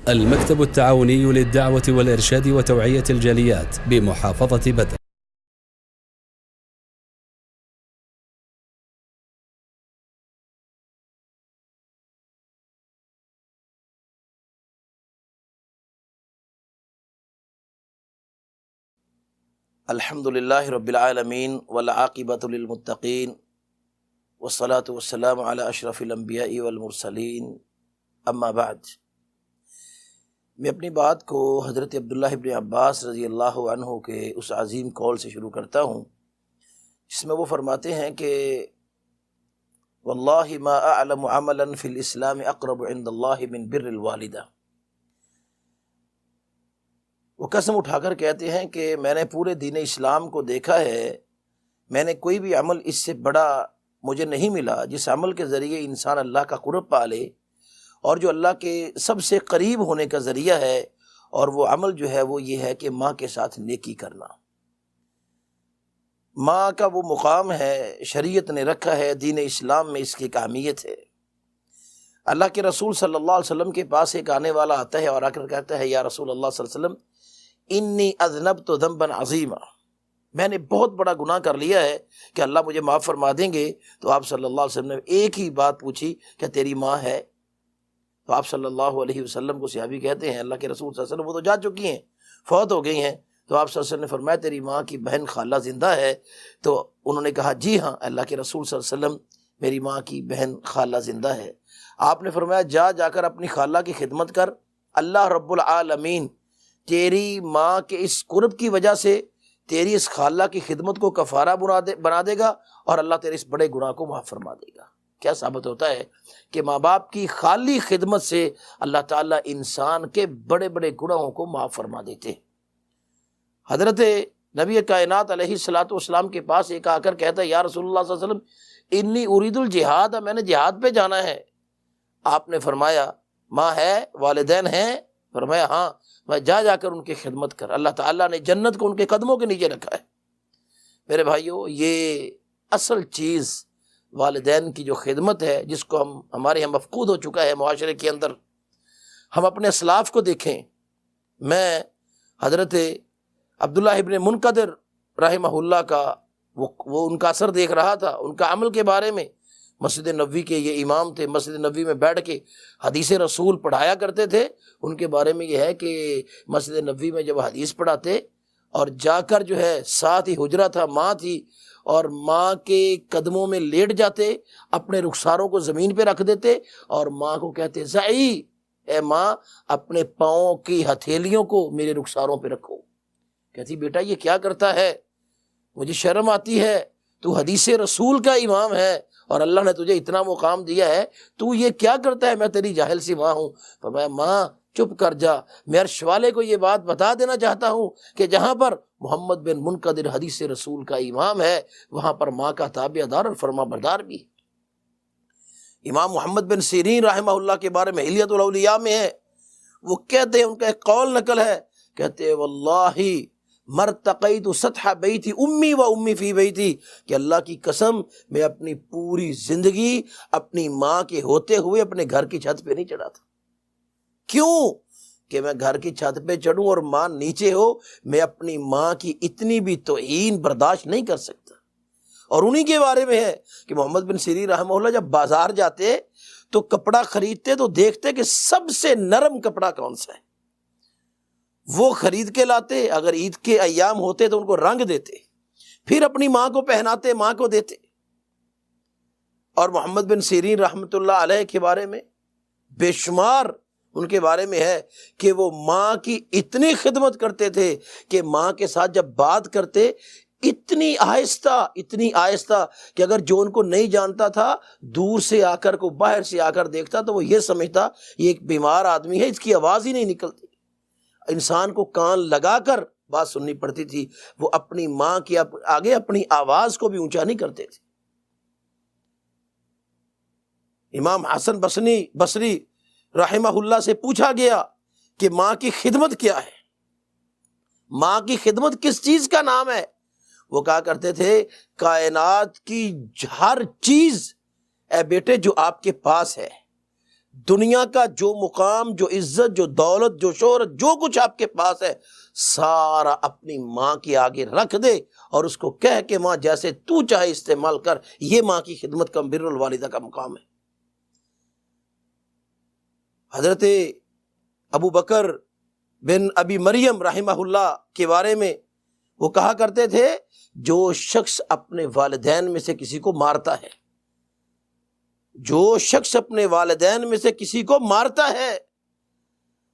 المكتب التعاوني للدعوة والإرشاد وتوعية الجاليات بمحافظة بدر. الحمد لله رب العالمين والعاقبة للمتقين والصلاة والسلام على أشرف الأنبياء والمرسلين اما بعد. میں اپنی بات کو حضرت عبداللہ ابن عباس رضی اللہ عنہ کے اس عظیم قول سے شروع کرتا ہوں جس میں وہ فرماتے ہیں کہ واللہ ما اعلم عملا فی الاسلام اقرب عند اللہ من بر الوالدہ. وہ قسم اٹھا کر کہتے ہیں کہ میں نے پورے دین اسلام کو دیکھا ہے، میں نے کوئی بھی عمل اس سے بڑا مجھے نہیں ملا جس عمل کے ذریعے انسان اللہ کا قرب پالے، اور جو اللہ کے سب سے قریب ہونے کا ذریعہ ہے، اور وہ عمل جو ہے وہ یہ ہے کہ ماں کے ساتھ نیکی کرنا. ماں کا وہ مقام ہے، شریعت نے رکھا ہے، دین اسلام میں اس کی ایک اہمیت ہے. اللہ کے رسول صلی اللہ علیہ وسلم کے پاس ایک آنے والا آتا ہے اور آ کر کہتا ہے یا رسول اللہ صلی اللہ علیہ وسلم انی اذنبت ذنبا عظیما، میں نے بہت بڑا گناہ کر لیا ہے کہ اللہ مجھے معاف فرما دیں گے. تو آپ صلی اللہ علیہ وسلم نے ایک ہی بات پوچھی کہ تیری ماں ہے؟ تو آپ صلی اللہ علیہ وسلم کو صحابی کہتے ہیں اللہ کے رسول صلی اللہ علیہ وسلم وہ تو جا چکی ہیں، فوت ہو گئی ہیں. تو آپ صلی اللہ علیہ وسلم نے فرمایا تیری ماں کی بہن خالہ زندہ ہے؟ تو انہوں نے کہا جی ہاں اللہ کے رسول صلی اللہ علیہ وسلم میری ماں کی بہن خالہ زندہ ہے. آپ نے فرمایا جا کر اپنی خالہ کی خدمت کر، اللہ رب العالمین تیری ماں کے اس قرب کی وجہ سے تیری اس خالہ کی خدمت کو کفارہ بنا دے گا، اور اللہ تیرے اس بڑے گناہ کو معاف فرما دے گا. کیا ثابت ہوتا ہے کہ ماں باپ کی خالی خدمت سے اللہ تعالیٰ انسان کے بڑے بڑے گناہوں کو معاف فرما دیتے. حضرت نبی کائنات علیہ الصلوۃ والسلام کے پاس ایک آ کر کہتا ہے یا رسول اللہ صلی اللہ علیہ وسلم انی ارید الجہاد، میں نے جہاد پہ جانا ہے. آپ نے فرمایا ماں ہے، والدین ہیں؟ فرمایا ہاں. میں جا کر ان کی خدمت کر، اللہ تعالیٰ نے جنت کو ان کے قدموں کے نیچے رکھا ہے. میرے بھائیو، یہ اصل چیز والدین کی جو خدمت ہے جس کو ہمارے یہاں مفقود ہو چکا ہے معاشرے کے اندر. ہم اپنے اسلاف کو دیکھیں. میں حضرت عبداللہ ابن منقدر رحمہ اللہ کا وہ ان کا اثر دیکھ رہا تھا، ان کا عمل کے بارے میں. مسجد نبوی کے یہ امام تھے، مسجد نبوی میں بیٹھ کے حدیث رسول پڑھایا کرتے تھے. ان کے بارے میں یہ ہے کہ مسجد نبوی میں جب حدیث پڑھاتے اور جا کر جو ہے ساتھ ہی حجرہ تھا، ماں تھی، اور ماں کے قدموں میں لیٹ جاتے، اپنے رخساروں کو زمین پہ رکھ دیتے اور ماں کو کہتے زئی، اے ماں اپنے پاؤں کی ہتھیلیوں کو میرے رخساروں پہ رکھو. کہتی بیٹا یہ کیا کرتا ہے، مجھے شرم آتی ہے، تو حدیث رسول کا امام ہے اور اللہ نے تجھے اتنا مقام دیا ہے، تو یہ کیا کرتا ہے؟ میں تیری جاہل سی ماں ہوں. فرمایا ماں چپ کر جا، میں عرش والے کو یہ بات بتا دینا چاہتا ہوں کہ جہاں پر محمد بن منقدر حدیث رسول کا امام ہے وہاں پر ماں کا تابع دار اور فرما بردار بھی. امام محمد بن سیرین رحمہ اللہ کے بارے میں حلیۃ الاولیاء میں ہے، وہ کہتے ہیں، ان کا ایک قول نقل ہے، کہتے ہیں واللہ مرتقیت سطح بیتی امی و امی فی بیتی، کہ اللہ کی قسم میں اپنی پوری زندگی اپنی ماں کے ہوتے ہوئے اپنے گھر کی چھت پہ نہیں چڑھا تھا. کیوں کہ میں گھر کی چھت پہ چڑھوں اور ماں نیچے ہو، میں اپنی ماں کی اتنی بھی توہین برداشت نہیں کر سکتا. اور انہی کے بارے میں ہے کہ محمد بن سیرین رحمہ اللہ جب بازار جاتے تو کپڑا خریدتے تو دیکھتے کہ سب سے نرم کپڑا کون سا ہے، وہ خرید کے لاتے. اگر عید کے ایام ہوتے تو ان کو رنگ دیتے، پھر اپنی ماں کو پہناتے، ماں کو دیتے. اور محمد بن سیرین رحمۃ اللہ علیہ کے بارے میں بے شمار ان کے بارے میں ہے کہ وہ ماں کی اتنی خدمت کرتے تھے کہ ماں کے ساتھ جب بات کرتے اتنی آہستہ کہ اگر جو ان کو نہیں جانتا تھا دور سے آ کر کو باہر سے آ کر دیکھتا تو وہ یہ سمجھتا یہ ایک بیمار آدمی ہے، اس کی آواز ہی نہیں نکلتی. انسان کو کان لگا کر بات سننی پڑتی تھی. وہ اپنی ماں کے آگے اپنی آواز کو بھی اونچا نہیں کرتے تھے. امام حسن بصری رحمہ اللہ سے پوچھا گیا کہ ماں کی خدمت کیا ہے، ماں کی خدمت کس چیز کا نام ہے؟ وہ کہا کرتے تھے کائنات کی ہر چیز اے بیٹے جو آپ کے پاس ہے، دنیا کا جو مقام، جو عزت، جو دولت، جو شہرت، جو کچھ آپ کے پاس ہے، سارا اپنی ماں کے آگے رکھ دے اور اس کو کہہ کہ ماں جیسے تو چاہے استعمال کر۔ یہ ماں کی خدمت کا، بر الوالدہ کا مقام ہے۔ حضرت ابو بکر بن ابی مریم رحمہ اللہ کے بارے میں وہ کہا کرتے تھے، جو شخص اپنے والدین میں سے کسی کو مارتا ہے، جو شخص اپنے والدین میں سے کسی کو مارتا ہے،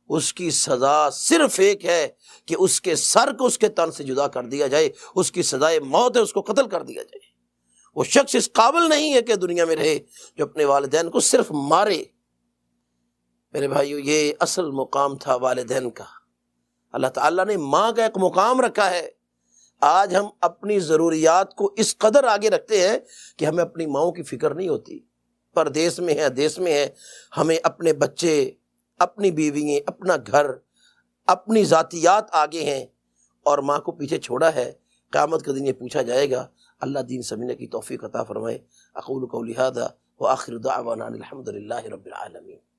اس کی سزا صرف ایک ہے کہ اس کے سر کو اس کے تن سے جدا کر دیا جائے، اس کی سزائے موت ہے، اس کو قتل کر دیا جائے۔ وہ شخص اس قابل نہیں ہے کہ دنیا میں رہے جو اپنے والدین کو صرف مارے۔ میرے بھائیو، یہ اصل مقام تھا والدین کا۔ اللہ تعالیٰ نے ماں کا ایک مقام رکھا ہے۔ آج ہم اپنی ضروریات کو اس قدر آگے رکھتے ہیں کہ ہمیں اپنی ماؤں کی فکر نہیں ہوتی۔ پردیس میں ہے، دیس میں ہے، ہمیں اپنے بچے، اپنی بیوییں، اپنا گھر، اپنی ذاتیات آگے ہیں اور ماں کو پیچھے چھوڑا ہے۔ قیامت کے دن یہ پوچھا جائے گا۔ اللہ دین سمجھنے کی توفیق عطا فرمائے۔ اقول قولی ھذا وآخر دعوانا الحمد للہ رب العالمین۔